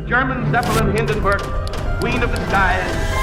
German Zeppelin Hindenburg, queen of the skies.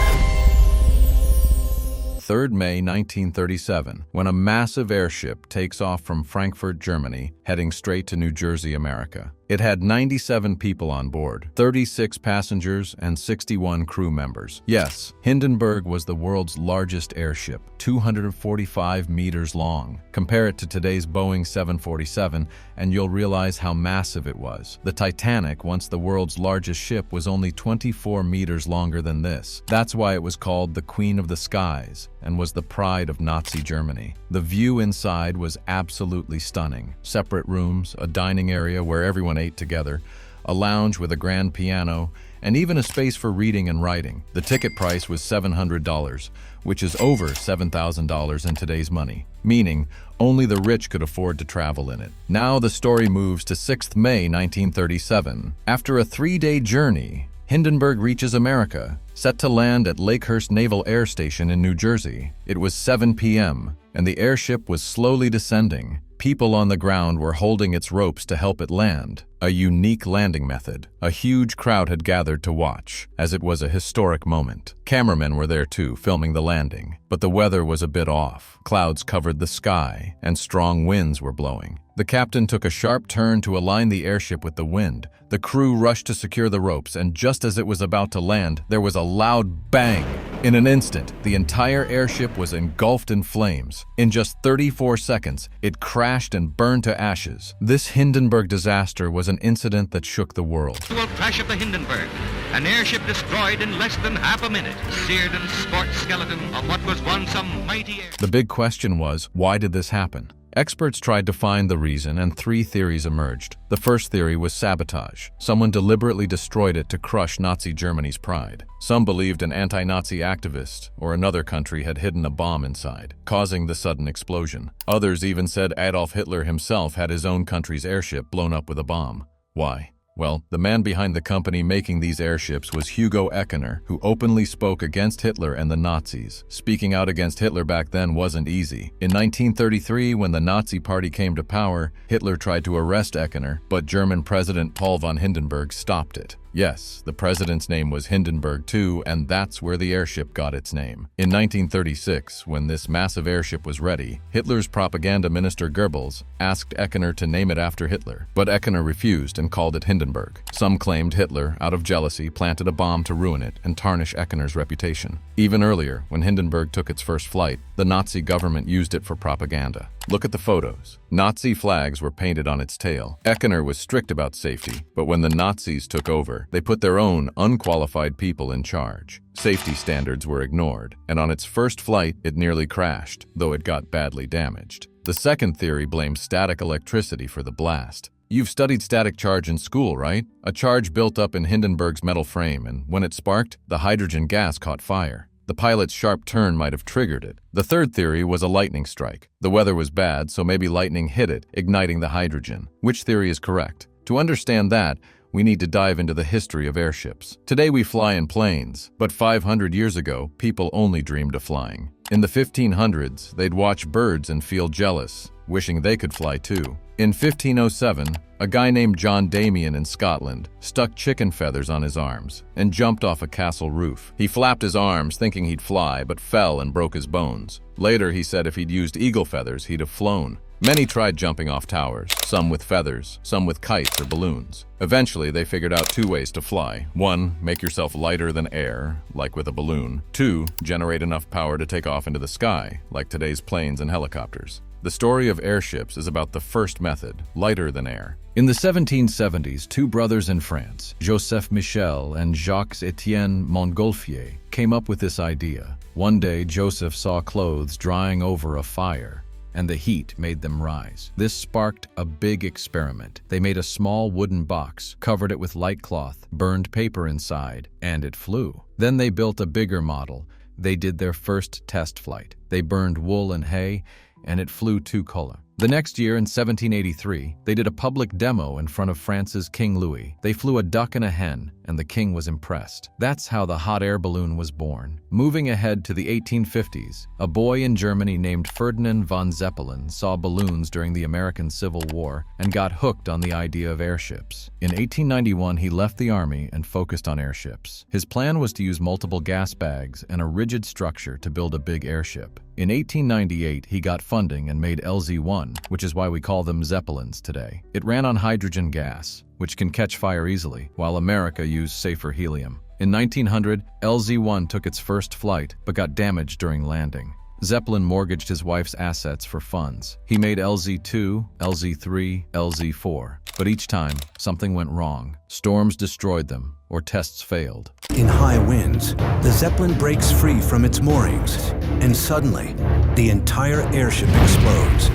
3rd May 1937, when a massive airship takes off from Frankfurt, Germany, heading straight to New Jersey, America. It had 97 people on board, 36 passengers and 61 crew members. Yes, Hindenburg was the world's largest airship, 245 meters long. Compare it to today's Boeing 747 and you'll realize how massive it was. The Titanic, once the world's largest ship, was only 24 meters longer than this. That's why it was called the Queen of the Skies and was the pride of Nazi Germany. The view inside was absolutely stunning. Separate rooms, a dining area where everyone ate together, a lounge with a grand piano, and even a space for reading and writing. The ticket price was $700, which is over $7,000 in today's money, meaning only the rich could afford to travel in it. Now the story moves to 6th May 1937. After a 3-day journey, Hindenburg reaches America, set to land at Lakehurst Naval Air Station in New Jersey. It was 7 p.m., and the airship was slowly descending. People on the ground were holding its ropes to help it land, a unique landing method. A huge crowd had gathered to watch, as it was a historic moment. Cameramen were there too, filming the landing, but the weather was a bit off. Clouds covered the sky, and strong winds were blowing. The captain took a sharp turn to align the airship with the wind. The crew rushed to secure the ropes, and just as it was about to land, there was a loud bang. In an instant, the entire airship was engulfed in flames. In just 34 seconds, it crashed and burned to ashes. This Hindenburg disaster was an incident that shook the world. The crash of the Hindenburg, an airship destroyed in less than half a minute, seared and scorched skeleton of what was once a mighty air. The big question was, why did this happen? Experts tried to find the reason, and 3 theories emerged. The first theory was sabotage. Someone deliberately destroyed it to crush Nazi Germany's pride. Some believed an anti-Nazi activist or another country had hidden a bomb inside, causing the sudden explosion. Others even said Adolf Hitler himself had his own country's airship blown up with a bomb. Why? Well, the man behind the company making these airships was Hugo Eckener, who openly spoke against Hitler and the Nazis. Speaking out against Hitler back then wasn't easy. In 1933, when the Nazi Party came to power, Hitler tried to arrest Eckener, but German President Paul von Hindenburg stopped it. Yes, the president's name was Hindenburg too, and that's where the airship got its name. In 1936, when this massive airship was ready, Hitler's propaganda minister Goebbels asked Eckener to name it after Hitler, but Eckener refused and called it Hindenburg. Some claimed Hitler, out of jealousy, planted a bomb to ruin it and tarnish Eckener's reputation. Even earlier, when Hindenburg took its first flight, the Nazi government used it for propaganda. Look at the photos. Nazi flags were painted on its tail. Eckener was strict about safety, but when the Nazis took over, they put their own unqualified people in charge. Safety standards were ignored, and on its first flight, it nearly crashed, though it got badly damaged. The second theory blames static electricity for the blast. You've studied static charge in school, right? A charge built up in Hindenburg's metal frame, and when it sparked, the hydrogen gas caught fire. The pilot's sharp turn might have triggered it. The third theory was a lightning strike. The weather was bad, so maybe lightning hit it, igniting the hydrogen. Which theory is correct? To understand that, we need to dive into the history of airships. Today we fly in planes, but 500 years ago, people only dreamed of flying. In the 1500s, they'd watch birds and feel jealous, wishing they could fly too. In 1507, a guy named John Damien in Scotland stuck chicken feathers on his arms and jumped off a castle roof. He flapped his arms thinking he'd fly, but fell and broke his bones. Later, he said if he'd used eagle feathers, he'd have flown. Many tried jumping off towers, some with feathers, some with kites or balloons. Eventually, they figured out 2 ways to fly. 1, make yourself lighter than air, like with a balloon. 2, generate enough power to take off into the sky, like today's planes and helicopters. The story of airships is about the first method, lighter than air. In the 1770s, 2 brothers in France, Joseph Michel and Jacques-Étienne Montgolfier, came up with this idea. One day, Joseph saw clothes drying over a fire, and the heat made them rise. This sparked a big experiment. They made a small wooden box, covered it with light cloth, burned paper inside, and it flew. Then they built a bigger model. They did their first test flight. They burned wool and hay, and it flew 2 color. The next year, in 1783, they did a public demo in front of France's King Louis. They flew a duck and a hen, and the king was impressed. That's how the hot air balloon was born. Moving ahead to the 1850s, a boy in Germany named Ferdinand von Zeppelin saw balloons during the American Civil War and got hooked on the idea of airships. In 1891, he left the army and focused on airships. His plan was to use multiple gas bags and a rigid structure to build a big airship. In 1898, he got funding and made LZ-1, which is why we call them Zeppelins today. It ran on hydrogen gas, which can catch fire easily, while America used safer helium. In 1900, LZ-1 took its first flight, but got damaged during landing. Zeppelin mortgaged his wife's assets for funds. He made LZ-2, LZ-3, LZ-4, but each time, something went wrong. Storms destroyed them, or tests failed. In high winds, the Zeppelin breaks free from its moorings, and suddenly, the entire airship explodes.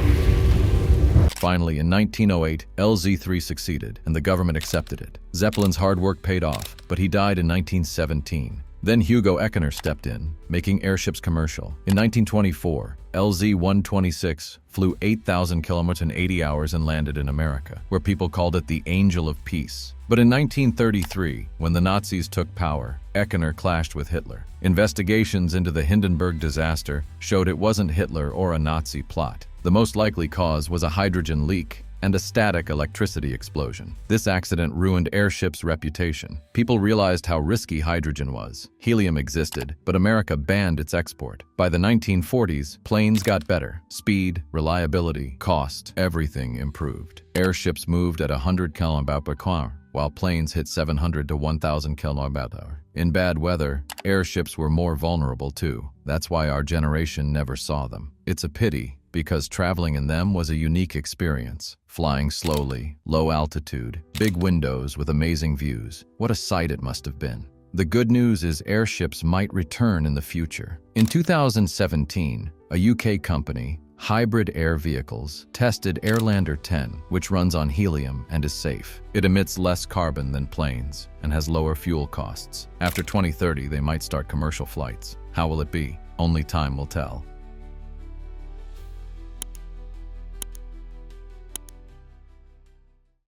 Finally, in 1908, LZ-3 succeeded, and the government accepted it. Zeppelin's hard work paid off, but he died in 1917. Then Hugo Eckener stepped in, making airships commercial. In 1924, LZ-126 flew 8,000 kilometers in 80 hours and landed in America, where people called it the Angel of Peace. But in 1933, when the Nazis took power, Eckener clashed with Hitler. Investigations into the Hindenburg Disaster showed it wasn't Hitler or a Nazi plot. The most likely cause was a hydrogen leak and a static electricity explosion. This accident ruined airships' reputation. People realized how risky hydrogen was. Helium existed, but America banned its export. By the 1940s, planes got better. Speed, reliability, cost, everything improved. Airships moved at 100 km/h, while planes hit 700 to 1,000 km/h. In bad weather, airships were more vulnerable too. That's why our generation never saw them. It's a pity, because traveling in them was a unique experience. Flying slowly, low altitude, big windows with amazing views. What a sight it must have been. The good news is airships might return in the future. In 2017, a UK company, Hybrid Air Vehicles, tested Airlander 10, which runs on helium and is safe. It emits less carbon than planes and has lower fuel costs. After 2030, they might start commercial flights. How will it be? Only time will tell.